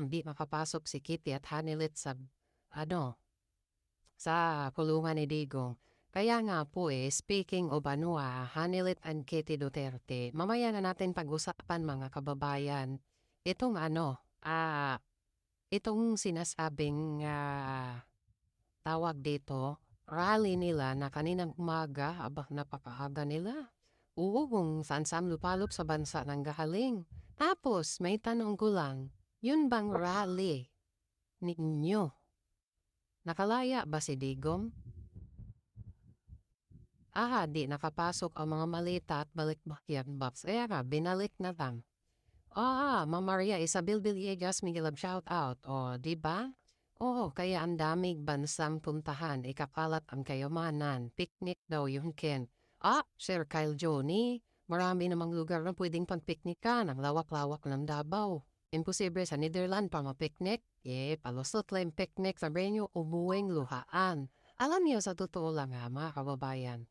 hindi makapasok si Kitty at Hanilit sa kulungan ni Digong. Kaya nga po speaking of Hanilit and Kitty Duterte, mamaya na natin pag-usapan mga kababayan. Itong itong sinasabing tawag dito, rally nila na kaninang umaga, napakaaga nila. Oo, kung saan-saan lupalop sa bansa ng gahaling. Tapos, may tanong ko lang, yun bang rally ninyo? Nakalaya ba si Digong? Di nakapasok ang mga malita at balikbayan box. Kaya nga, binalik na lang. Ma'am Maria Isabel Villegas, Miguel shout out. Di ba? Oo, kaya ang daming bansang puntahan, ikakalat ang kayamanan. Picnic daw yun, Ken. Sir Kyle Johnny, marami namang lugar na pwedeng pang-picnican, ang lawak-lawak ng Davao. Imposible sa Netherlands pa mapiknik. Palusot lang picnic sa venue, umuwing luhaan. Alam niyo sa totoo lang mga kababayan,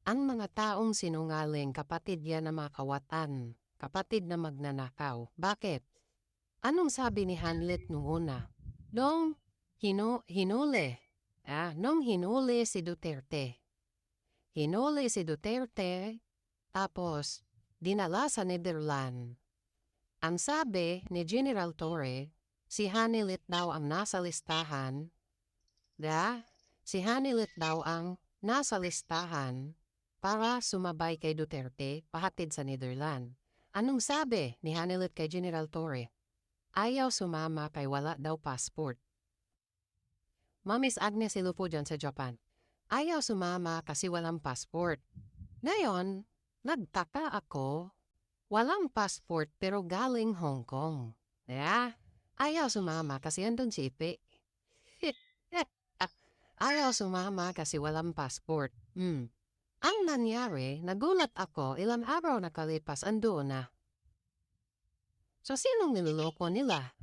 ang mga taong sinungaling, kapatid yan na mga kawatan, kapatid na magnanakaw. Bakit? Anong sabi ni Hanlet nung una? Nung hinuli si Duterte. Hinuli si Duterte, tapos dinala sa Netherlands. Ang sabi ni General Torre, si Hanilit daw ang nasa listahan. Si Hanilit daw ang nasa listahan para sumabay kay Duterte pahatid sa Netherlands. Anong sabi ni Hanilit kay General Torre? Ayaw sumama kay wala daw passport. Miss Agnes Ilupo dyan sa Japan. Ayaw sumama kasi walang passport. Ngayon, nagtaka ako, walang passport pero galing Hong Kong. Ayaw sumama kasi andun si Ipe. Ayaw sumama kasi walang passport. Ang nangyari, nagulat ako, ilang araw nakalipas andun na. So sinong niloloko nila?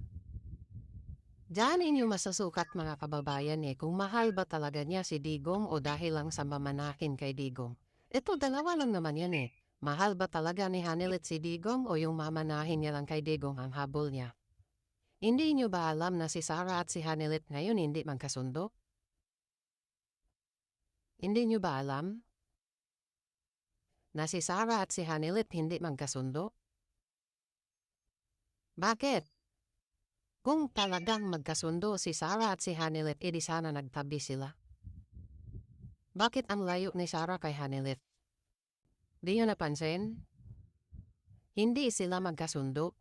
Diyan inyo masasukat mga kababayan kung mahal ba talaga niya si Digong o dahil lang sa mamanahin kay Digong. Ito dalawa lang naman yan Mahal ba talaga ni Hanilit si Digong o yung mamanahin niya lang kay Digong ang habol niya? Hindi nyo ba alam na si Sara at si Hanilit ngayon hindi magkasundo? Hindi nyo ba alam na si Sara at si Hanilit hindi magkasundo? Bakit? Kung talagang magkasundo si Sara at si Hanilit, edi sana nagtabi sila. Bakit ang layo ni Sara kay Hanilit? Di nyo napansin? Hindi sila magkasundo.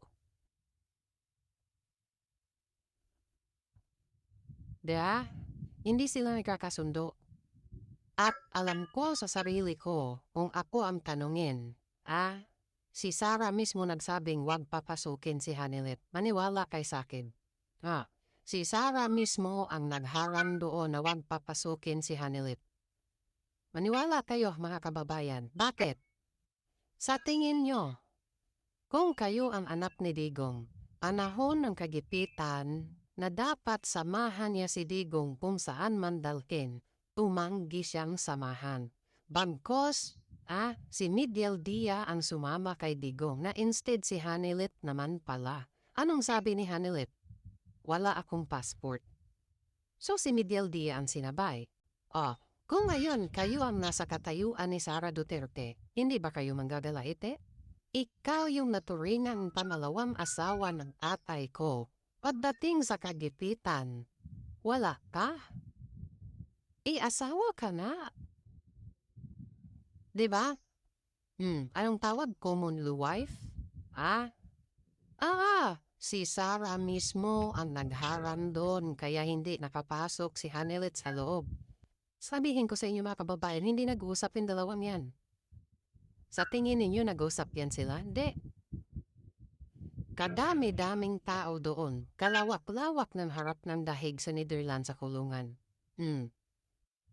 Hindi sila nagkakasundo. At alam ko sa sarili ko, kung ako ang tanungin, si Sara mismo nagsabing wag papasukin si Hanilit. Maniwala kay sakin. Si Sara mismo ang nagharang doon na wag papasukin si Hanilit. Maniwala kayo mga kababayan. Bakit? Sa tingin nyo, kung kayo ang anak ni Digong, panahon ng kagipitan na dapat samahan niya si Digong kung saan man dalhin, tumanggi siyang samahan. Bagkos, si Midiel Dia ang sumama kay Digong na instead si Hanilit naman pala. Anong sabi ni Hanilit? Wala akong passport. So si Midiel Dia ang sinabay. Kung ngayon kayo ang nasa katayuan ni Sara Duterte, hindi ba kayo manggagalaite? Ikaw yung naturingang pangalawang asawa ng atay ko. Pagdating sa kagipitan, wala ka? Asawa ka na. Diba? Anong tawag? Common law wife? Si Sara mismo ang nagharang doon kaya hindi nakapasok si Hanilit sa loob. Sabihin ko sa inyo mga kababayan, hindi nag-uusap yung dalawang yan. Sa tingin ninyo nag-uusap yan sila? Hindi. Kadami-daming tao doon. Kalawak-lawak ng harap ng dahig sa Netherlands sa kulungan.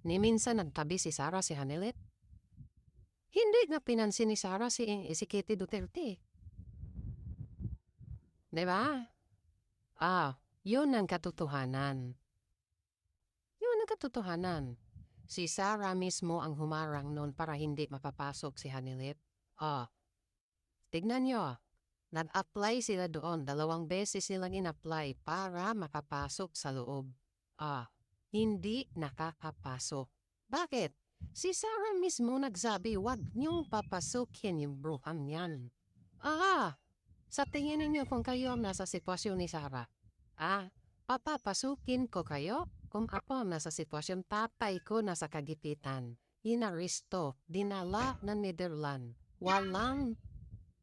Ni minsan nagtabi si Sara si Hanilit? Hindi na pinansin ni Sara si Kitty Duterte. Diba? Yun ang katotohanan. Si Sara mismo ang humarang noon para hindi mapapasok si Hanilit. Tignan nyo. Nag-apply sila doon. 2 beses silang in-apply para makapasok sa loob. Hindi nakakapasok. Bakit? Si Sarah mismo nagsabi, wag niyong papasukin yung bruhang yan. Sa tingin ninyo kung kayo ang nasa sitwasyon ni Sarah, papapasukin ko kayo? Kung ako ang nasa sitwasyon, tatay ko nasa kagipitan. Inaristo, dinala ng Netherlands. Walang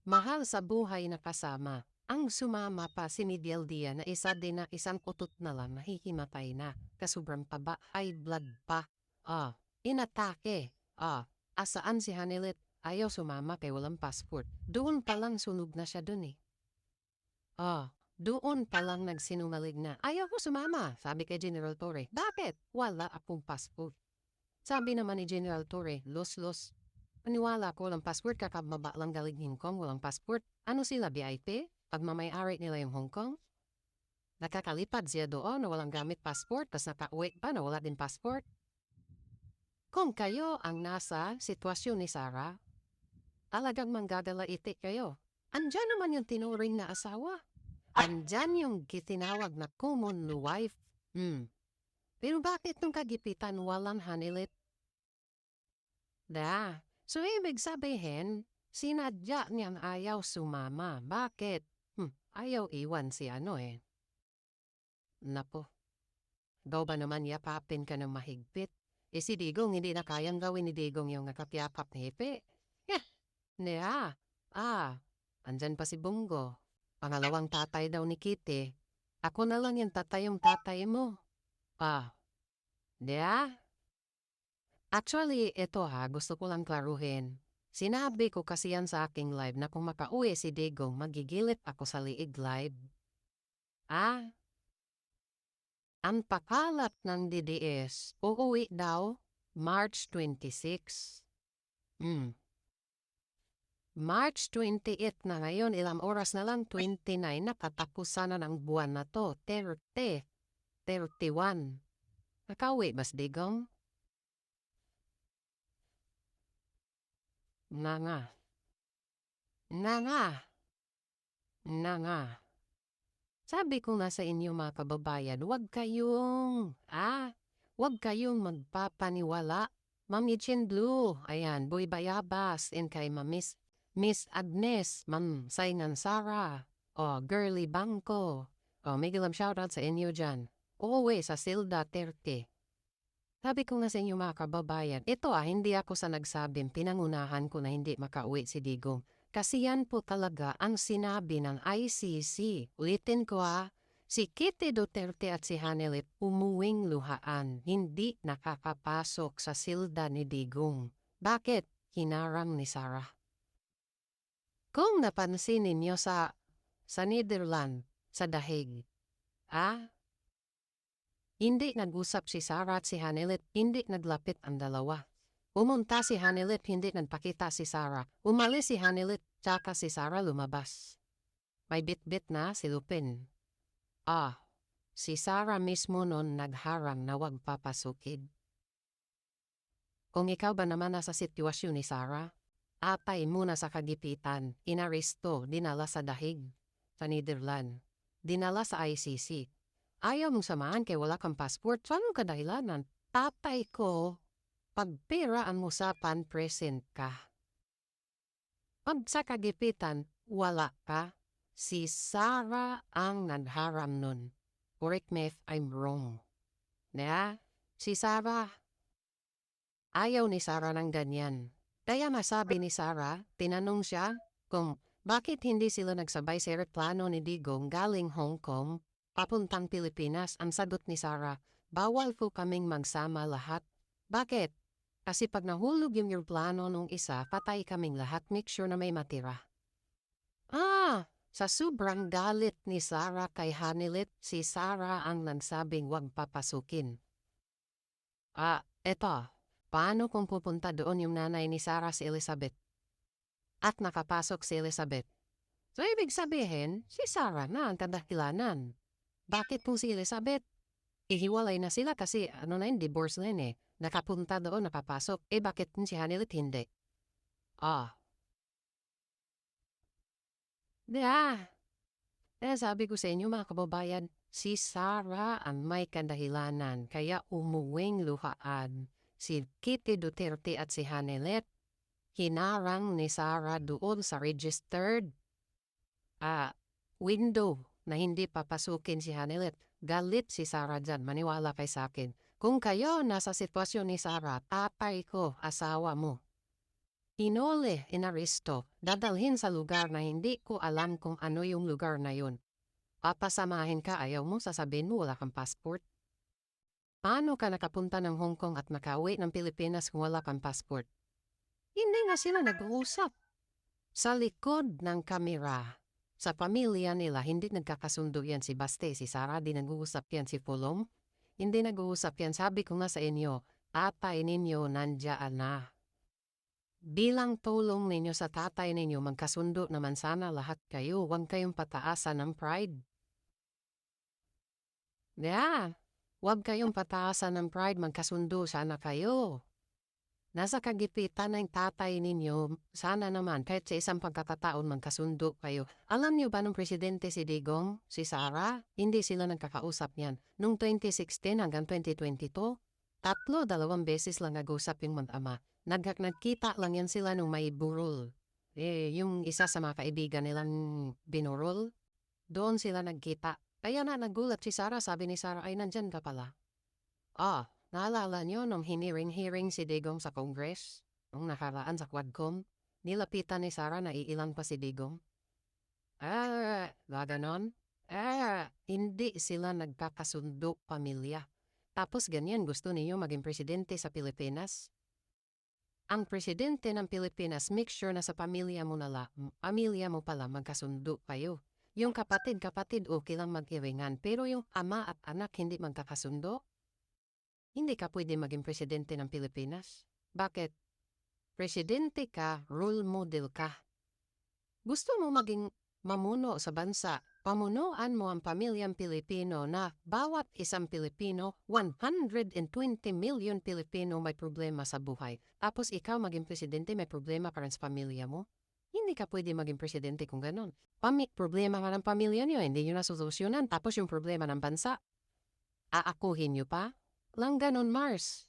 mahal sa buhay na kasama. Ang sumama pa si Miguel Dia na isa din na isang utot na lang nahihimatay na. Kasubrang taba, high blood pa. Inatake. Asaan si Hanilet? Ayaw sumama kay walang passport. Doon pa lang sunog na siya dun eh. Doon pa lang nagsinungaling na. Ayaw ko sumama, sabi kay General Torre. Bakit? Wala akong passport. Sabi naman ni General Torre, los. Paniwala ko lang passport kakababa lang galing Hong Kong, walang passport. Ano sila, VIP? Pagmamayari nila yung Hong Kong? Nakakalipad siya doon na walang gamit passport, tas nakauwi pa na wala din passport. Kung kayo ang nasa sitwasyon ni Sarah, talagang manggagalaiti kayo. Andyan naman yung tinuring na asawa. Andyan yung gitinawag na common wife. Pero bakit nung kagipitan walang hanilit? So ibig sabihin, sinadya niyang ayaw sumama. Bakit? Ayaw iwan si ano eh. Napo. Daw ba naman yapapin ka ng mahigpit? Si Digong hindi na kayang gawin ni Digong yung nakapyapap ni Hepe. Andyan pa si Bungo. Pangalawang tatay daw ni Kitty. Ako na lang yung tatay mo. Actually, ito gusto ko lang klaruhin. Sinabi ko kasi yan sa aking live na kung makauwi si Digong, magigilip ako sa liig live. Ang pakalat ng DDS, uuwi daw March 26. March 28 na ngayon, ilang oras na lang, 29 na katapusan na ng buwan na to, 30, 31. Nakauwi ba si Digong? Na nga. Sabi ko nga sa inyo mga kababayan, huwag kayong magpapaniwala. Ma'am Ichin Blue, ayan, Boy Bayabas, and kay Miss Agnes, Ma'am Sainan Sara, Girly Bangko, Miguel shoutout sa inyo dyan. Sa Silda 30. Sabi ko nga sa inyo mga kababayan, ito hindi ako sa nagsabing pinangunahan ko na hindi makauwi si Digong. Kasi yan po talaga ang sinabi ng ICC. Ulitin ko si Kitty Duterte at si Hanilit umuwing luhaan, hindi nakakapasok sa silda ni Digong. Bakit? Hinarang ni Sarah. Kung napansin ninyo sa Netherlands, sa Dahig, hindi nag-usap si Sarah at si Hanilit, hindi naglapit ang dalawa. Pumunta si Hanilit, hindi nagpakita si Sarah. Umalis si Hanilit, tsaka si Sarah lumabas. May bit-bit na si Lupin. Si Sarah mismo nun nagharang na wag papasukin. Kung ikaw ba naman nasa sitwasyon ni Sarah, atay muna sa kagipitan, inaristo, dinala sa Dahig, sa Netherlands, dinala sa ICC. Ayaw mong samahan kay wala kang passport. So anong kadahilanan? Tatay ko, pagpira ang usapan, present ka. Pag sa kagipitan, wala ka. Si Sarah ang nagharam nun. Correct me if I'm wrong. Si Sarah, ayaw ni Sarah ng ganyan. Kaya masabi ni Sarah, tinanong siya kung bakit hindi sila nagsabay sa eroplano ni Digong galing Hong Kong papuntang Pilipinas. Ang sagot ni Sarah, bawal po kaming magsama lahat. Bakit? Kasi pag nahulog yung plano nung isa, patay kaming lahat, make sure na may matira. Sa sobrang galit ni Sarah kay Hanilit, si Sarah ang nagsabing wag papasukin. Eto, paano kung pupunta doon yung nanay ni Sarah si Elizabeth? At nakapasok si Elizabeth. So ibig sabihin, si Sarah na ang kadahilanan. Bakit po si Elizabeth? Ihiwalay na sila kasi divorce na yun eh. Nakapunta doon, nakapasok. Bakit si Hanilit hindi? Sabi ko sa inyo mga kababayan, si Sara ang may kandahilanan kaya umuwing luhaan. Si Kitty Duterte at si Hanelet, hinarang ni Sara doon sa registered window na hindi papasukin si Hanelet. Galit si Sara dyan, maniwala kay sa akin. Kung kayo nasa sitwasyon ni Sara, tatay ko, asawa mo. Hinole, inaresto, dadalhin sa lugar na hindi ko alam kung ano yung lugar na yun. Papasamahin ka, ayaw mo, sasabihin mo wala kang passport. Paano ka nakapunta ng Hong Kong at nakauwi ng Pilipinas kung wala kang passport? Hindi nga sila nag-uusap. Sa likod ng kamera, sa pamilya nila, hindi nagkakasundo yan si Baste, si Sara, di nag-uusap yan si Pulong. Hindi nag-uusap yan, sabi ko nga sa inyo, tatay ninyo nandiyan na. Bilang tulong ninyo sa tatay ninyo, magkasundo naman sana lahat kayo. Huwag kayong pataasan ng pride. Huwag kayong pataasan ng pride, magkasundo sana kayo. Nasa kagipitan ng tatay ninyo, sana naman kahit sa isang pagkakataon magkasundo kayo. Alam niyo ba nung presidente si Digong, si Sara, hindi sila nagkakausap yan. Nung 2016 hanggang 2022, 2 beses lang nag-usap yung mag-ama. Nagkita lang yan sila nung may burol. Yung isa sa mga kaibigan nilang binurol, doon sila nagkita. Kaya na nagulat si Sara, sabi ni Sara, ay nandyan ka pala. Naalala niyo nung hiniring-hearing si Digong sa Congress? Nung nakaraan sa Quadcom? Nilapitan ni Sara na iilan pa si Digong? Gaganon? Hindi sila nagkakasundo pamilya. Tapos ganyan gusto niyo maging presidente sa Pilipinas? Ang presidente ng Pilipinas, make sure na sa pamilya mo pamilya mo pala magkasundo kayo. Yung kapatid, okay lang mag-iringan. Pero yung ama at anak hindi magkakasundo? Hindi ka pwede maging presidente ng Pilipinas. Bakit? Presidente ka, role model ka. Gusto mo maging mamuno sa bansa, pamunuan mo ang pamilyang Pilipino na bawat isang Pilipino, 120 million Pilipino may problema sa buhay. Tapos ikaw maging presidente, may problema ka rin sa pamilya mo? Hindi ka pwede maging presidente kung ganon. Problema ka ng pamilya niyo, hindi nyo nasolusyonan. Tapos yung problema ng bansa, aakuhin nyo pa? Lang ganon, Mars.